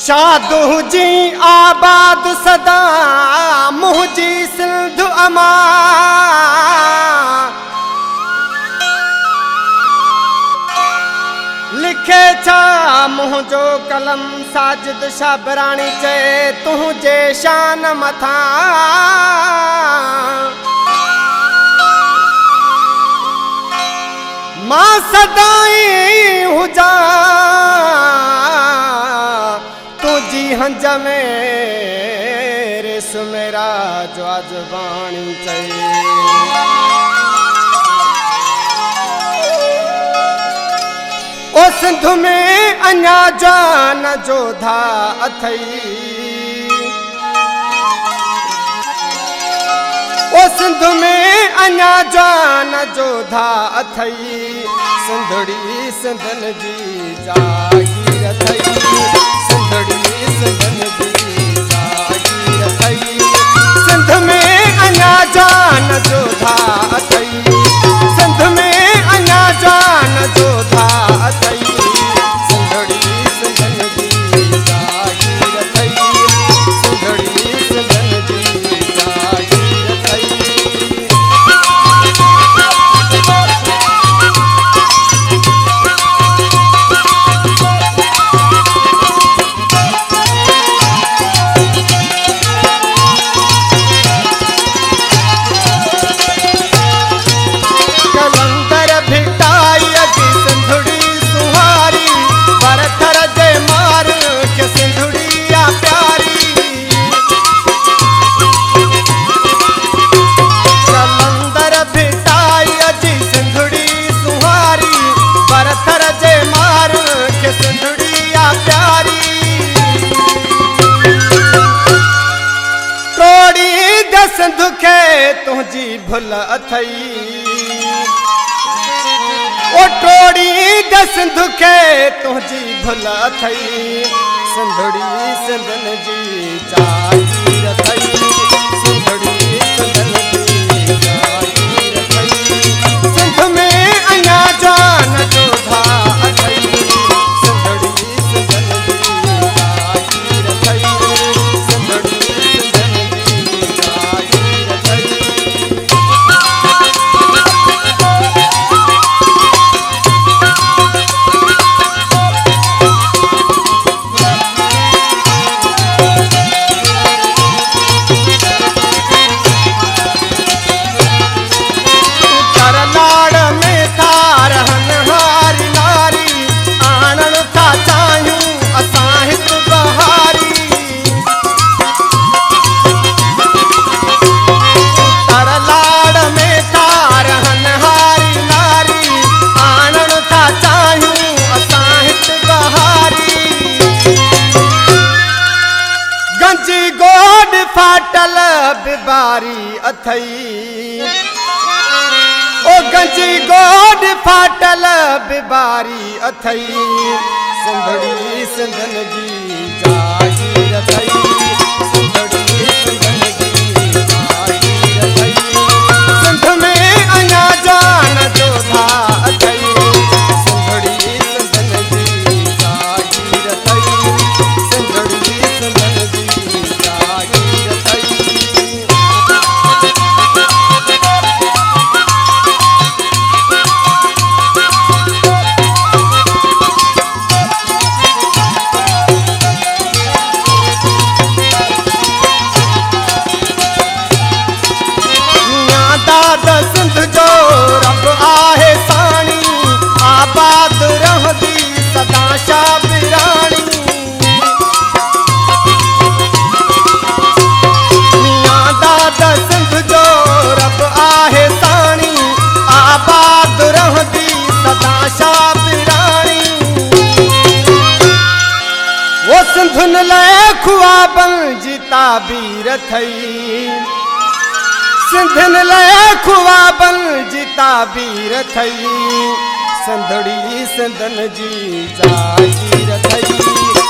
शादू जी आबाद सदा मुझी सिंध अमा लिखे छा मुझो कलम साजिद शाबरानी चे तुझे शान मथा मां सदाई हुजा तुझी हंज में सुमेरा जो आजबानी चाहिए ओ सिंध में अञा जान जोधा अथई ओ सिंध में अञा जान जोधा अथई सिंधड़ी सिंधन जी जागीर अथई सिंधड़ी सिंधन जी जागीर अथई सिंध में अञा जान जोधा अथई सिंध में अञा जान जोधा अथई सिंधड़ी सिंधन जी जागीर अथई सिंधड़ी सिंधन जी जागीर अथई सिंध खे तुझी भुल अथई ओ टोड़ी द सिंध खे तुझी भुल अथई सिंधड़ी सिंधन जी जागीर अथई सिंधड़ी सिंधन जी जागीर अथई सिंध में अञा जान जोधा अथई सिंधड़ी सिंधन जी जागीर अथई सिंधड़ी सिंधन जी जागीर अथई फाटल बिबारी अथई ओ गंजी गोड फाटल बिबारी अथई सिंधड़ी सिंधन जी जागीर अथई सिंधड़ी सिंधन जी जागीर अथई सिंध में अञा जान जोधा अथई सिंधड़ी सिंधन जी जागीर अथई सिंधड़ी सिंधन जी जागीर अथई सिंध जो रब आहे साणी आबाद रहंदी सदा शाबिराणी मियां दादा सिंध जो रब आहे साणी आबाद रहंदी सदा शाबिराणी वो सिंधुन लाइ ख्वाबनि जी ताबीर अथई सिंधन लाइ ख्वाबनि जी ताबीर अथई सिंधड़ी सिंधन जी जागीर अथई